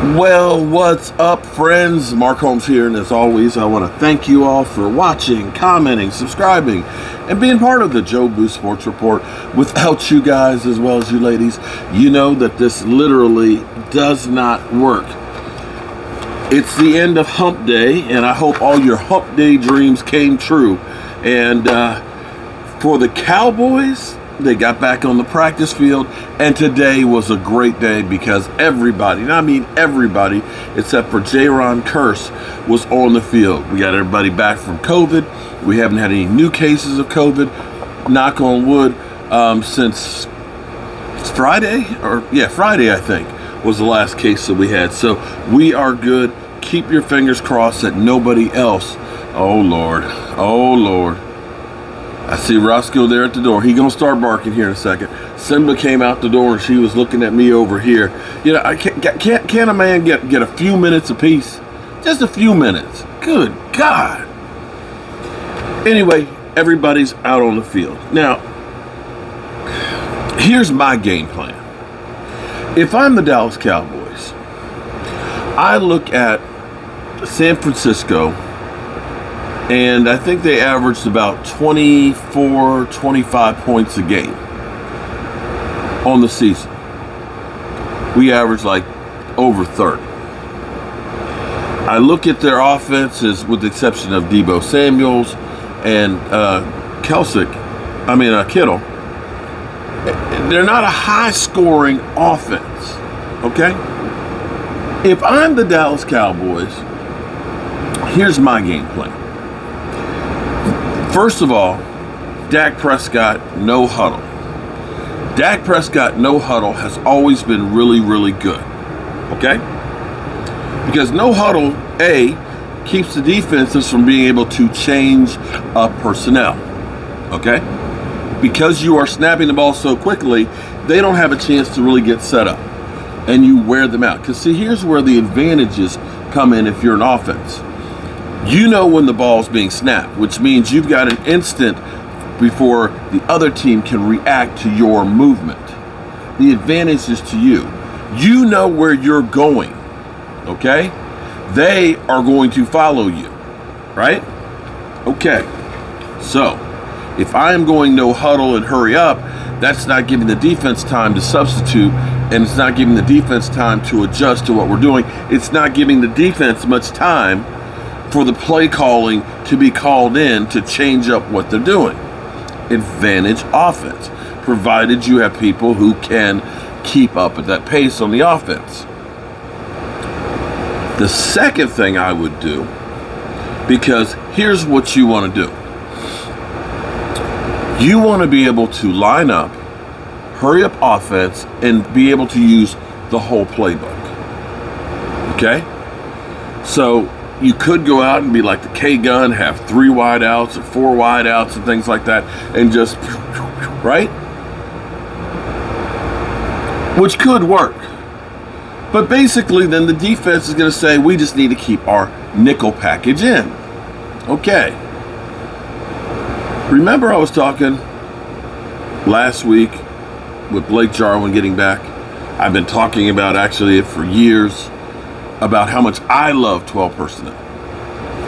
Well, what's up, friends? Mark Holmes here, and as always, I want to thank you all for watching, commenting, subscribing, and being part of the Joe Boo Sports Report. Without you guys, as well as you ladies, you know that this literally does not work. It's the end of Hump Day, and I hope all your Hump Day dreams came true. And for the Cowboys, they got back on the practice field, and today was a great day because everybody, and I mean everybody, except for Jaron Curse, was on the field. We got everybody back from COVID. We haven't had any new cases of COVID, knock on wood, since Friday, Friday, I think, was the last case that we had. So we are good. Keep your fingers crossed that nobody else, oh Lord, I see Roscoe there at the door. He gonna start barking here in a second. Simba came out the door and she was looking at me over here. You know, can a man get a few minutes apiece? Just a few minutes. Good God. Anyway, everybody's out on the field. Now, here's my game plan. If I'm the Dallas Cowboys, I look at San Francisco, and I think they averaged about 24, 25 points a game on the season. We averaged like over 30. I look at their offenses, with the exception of Deebo Samuels and Kittle. They're not a high-scoring offense, okay? If I'm the Dallas Cowboys, here's my game plan. First of all, Dak Prescott, no huddle. Dak Prescott, no huddle has always been really, really good, okay? Because no huddle, A, keeps the defenses from being able to change up personnel, okay? Because you are snapping the ball so quickly, they don't have a chance to really get set up, and you wear them out. Because see, here's where the advantages come in if you're an offense. You know when the ball's being snapped, which means you've got an instant before the other team can react to your movement. The advantage is to you. You know where you're going, okay? They are going to follow you, right? Okay, so if I am going no huddle and hurry up, that's not giving the defense time to substitute, and it's not giving the defense time to adjust to what we're doing. It's not giving the defense much time for the play calling to be called in to change up what they're doing. Advantage offense, provided you have people who can keep up at that pace on the offense. The second thing I would do, because here's what you want to do. You want to be able to line up, hurry up offense, and be able to use the whole playbook. Okay? So you could go out and be like the K-Gun, have 3 wideouts or 4 wideouts and things like that, and just, right? Which could work. But basically, then the defense is going to say, we just need to keep our nickel package in. Okay. Remember I was talking last week with Blake Jarwin getting back? I've been talking about actually it for years, about how much I love 12 personnel.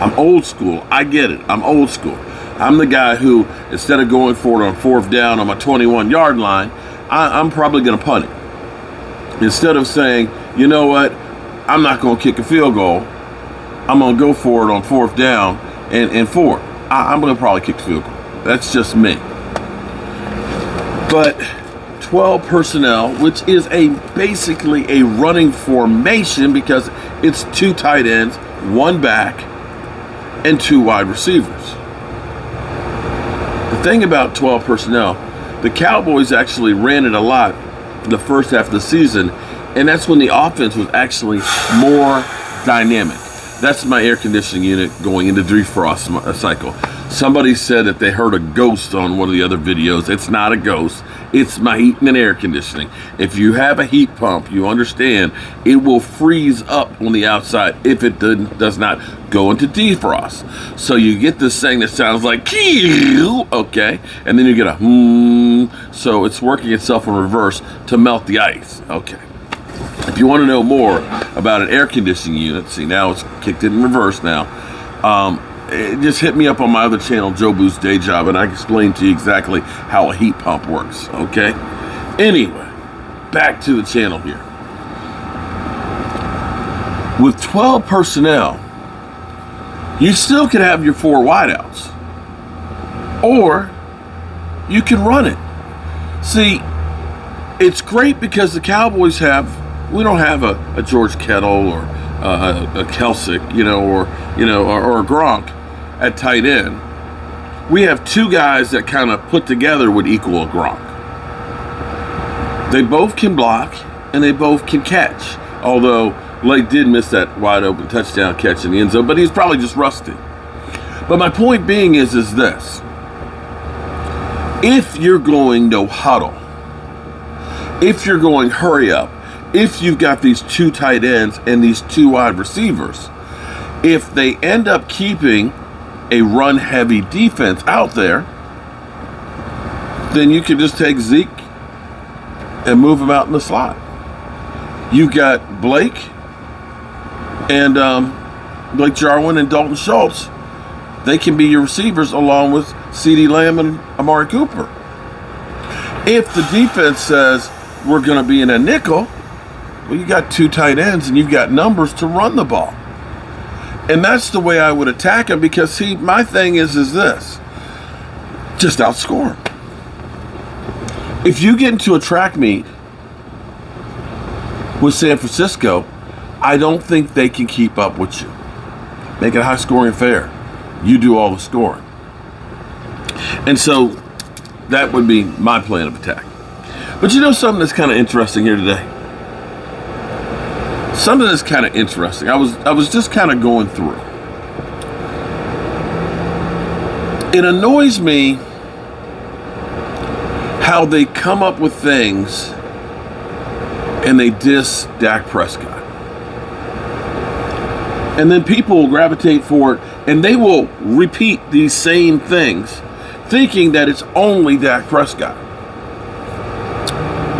I'm old school. I get it. I'm old school. I'm the guy who, instead of going for it on 4th down on my 21-yard line, I'm probably going to punt it. Instead of saying, you know what, I'm not going to kick a field goal, I'm going to go for it on 4th down and 4. I'm going to probably kick the field goal. That's just me. But 12 personnel, which is basically a running formation because it's 2 tight ends, 1 back, and 2 wide receivers. The thing about 12 personnel, the Cowboys actually ran it a lot the first half of the season, and that's when the offense was actually more dynamic. That's my air conditioning unit going into defrost cycle. Somebody said that they heard a ghost on one of the other videos. It's not a ghost. It's my heating and air conditioning. If you have a heat pump, you understand it will freeze up on the outside if it does not go into defrost. So you get this thing that sounds like, okay, and then you get a so it's working itself in reverse to melt the ice. Okay. If you want to know more about an air conditioning unit, see, now it's kicked in reverse now. Just hit me up on my other channel, Joe Boo's Day Job, and I can explain to you exactly how a heat pump works, okay? Anyway, back to the channel here. With 12 personnel, you still can have your 4 wideouts. Or you can run it. See, it's great because the Cowboys we don't have a George Kittle or a Kelsick, or a Gronk at tight end. We have 2 guys that kind of put together would equal a Gronk. They both can block and they both can catch. Although Lake did miss that wide open touchdown catch in the end zone, but he's probably just rusty. But my point being is this. If you're going no huddle, if you're going hurry up, if you've got these 2 tight ends and these 2 wide receivers, if they end up keeping a run-heavy defense out there, then you can just take Zeke and move him out in the slot. You've got Blake and Blake Jarwin and Dalton Schultz. They can be your receivers along with CeeDee Lamb and Amari Cooper. If the defense says we're going to be in a nickel, well, you got 2 tight ends and you've got numbers to run the ball. And that's the way I would attack him because, see, my thing is this. Just outscore him. If you get into a track meet with San Francisco, I don't think they can keep up with you. Make it a high-scoring affair. You do all the scoring. And so that would be my plan of attack. But you know something that's kind of interesting here today? Something that's kind of interesting. I was just kind of going through. It annoys me how they come up with things and they diss Dak Prescott. And then people will gravitate for it and they will repeat these same things thinking that it's only Dak Prescott.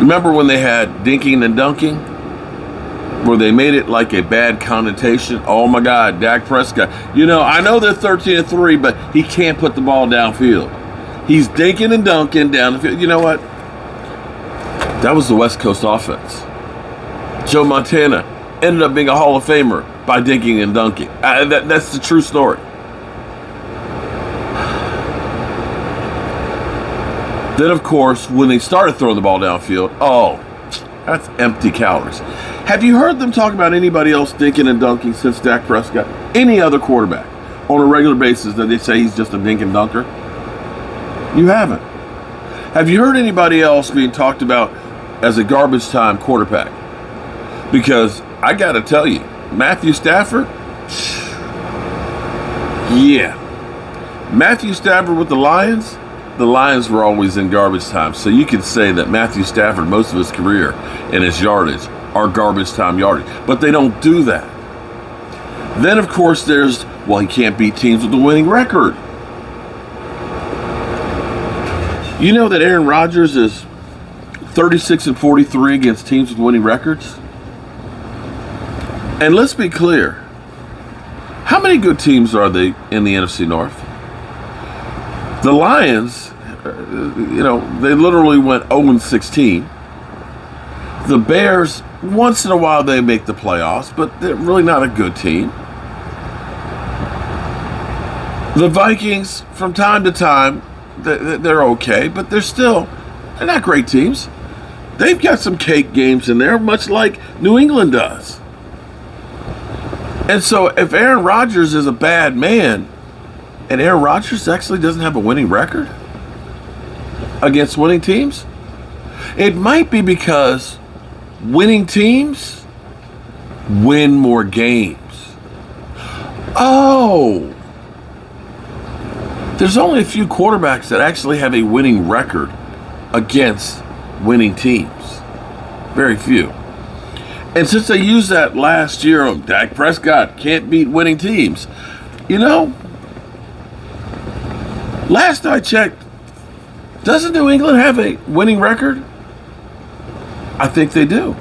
Remember when they had dinking and dunking? Where they made it like a bad connotation? Oh my God, Dak Prescott. I know they're 13-3, but he can't put the ball downfield. He's dinking and dunking down the field. You know what? That was the West Coast offense. Joe Montana ended up being a Hall of Famer by dinking and dunking. That's the true story. Then, of course, when they started throwing the ball downfield, that's empty calories. Have you heard them talk about anybody else dinking and dunking since Dak Prescott? Any other quarterback on a regular basis that they say he's just a dink and dunker? You haven't. Have you heard anybody else being talked about as a garbage time quarterback? Because I got to tell you, Matthew Stafford, yeah. Matthew Stafford with the Lions were always in garbage time. So you could say that Matthew Stafford, most of his career and his yardage are garbage time yardage. But they don't do that. Then, of course, he can't beat teams with a winning record. You know that Aaron Rodgers is 36-43 against teams with winning records? And let's be clear. How many good teams are they in the NFC North? The Lions, they literally went 0-16. The Bears, once in a while they make the playoffs, but they're really not a good team. The Vikings, from time to time, they're okay, but they're not great teams. They've got some cake games in there, much like New England does. And so if Aaron Rodgers is a bad man, and Aaron Rodgers actually doesn't have a winning record against winning teams, it might be because winning teams win more games. There's only a few quarterbacks that actually have a winning record against winning teams. Very few. And since they used that last year on Dak Prescott can't beat winning teams, last I checked, doesn't New England have a winning record? I think they do.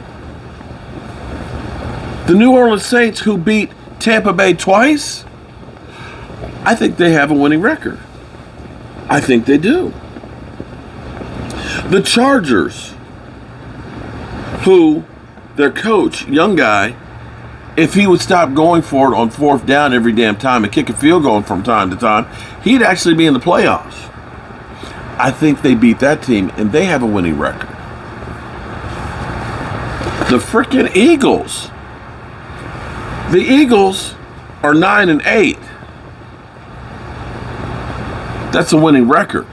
The New Orleans Saints, who beat Tampa Bay twice, I think they have a winning record. I think they do. The Chargers, who their coach, young guy, if he would stop going for it on fourth down every damn time and kick a field goal from time to time, he'd actually be in the playoffs. I think they beat that team, and they have a winning record. The frickin' Eagles. The Eagles are 9-8. That's a winning record.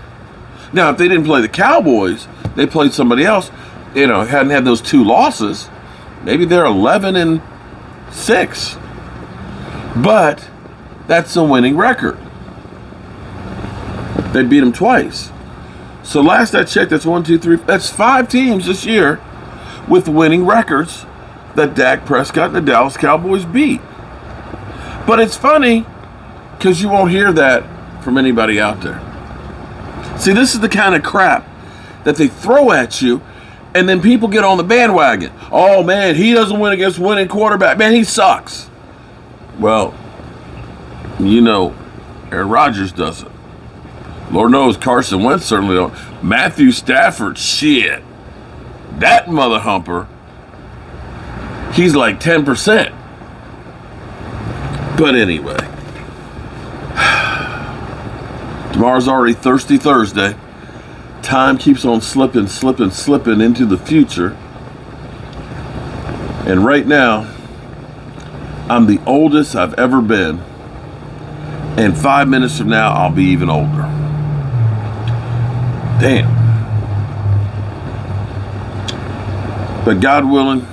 Now, if they didn't play the Cowboys, they played somebody else, hadn't had those 2 losses, maybe they're 11-6. But that's a winning record. They beat them twice. So last I checked, that's 1, 2, 3, that's 5 teams this year with winning records that Dak Prescott and the Dallas Cowboys beat. But it's funny because you won't hear that from anybody out there. See, this is the kind of crap that they throw at you, and then people get on the bandwagon. Oh, man, he doesn't win against winning quarterback. Man, he sucks. Well, Aaron Rodgers doesn't. Lord knows Carson Wentz certainly don't. Matthew Stafford, shit. That mother humper, he's like 10%. But anyway, tomorrow's already Thirsty Thursday. Time keeps on slipping into the future. And right now, I'm the oldest I've ever been. And 5 minutes from now, I'll be even older. Damn. But God willing,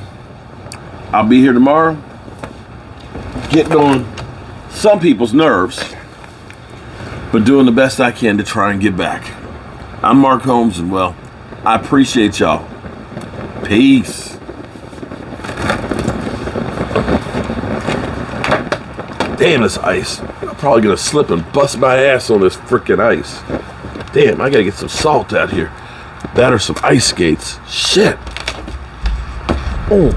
I'll be here tomorrow, getting on some people's nerves, but doing the best I can to try and get back. I'm Mark Holmes, and well, I appreciate y'all. Peace. Damn, this ice. I'm probably going to slip and bust my ass on this freaking ice. Damn, I got to get some salt out here. That or some ice skates. Shit. Oh.